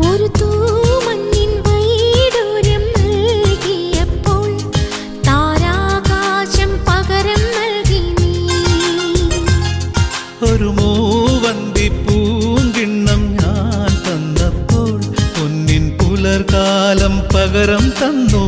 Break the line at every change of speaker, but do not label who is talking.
ഒരു തൂമഞ്ഞിൻ വൈഡൂര്യം നൽകിയപ്പോൾ താരാകാശം പകരം നൽകി നീ.
ഒരു മൂവന്തി പൂങ്കിണ്ണം ഞാൻ തന്നപ്പോൾ പൊന്നിൻ പുലർകാലം പകരം തന്നു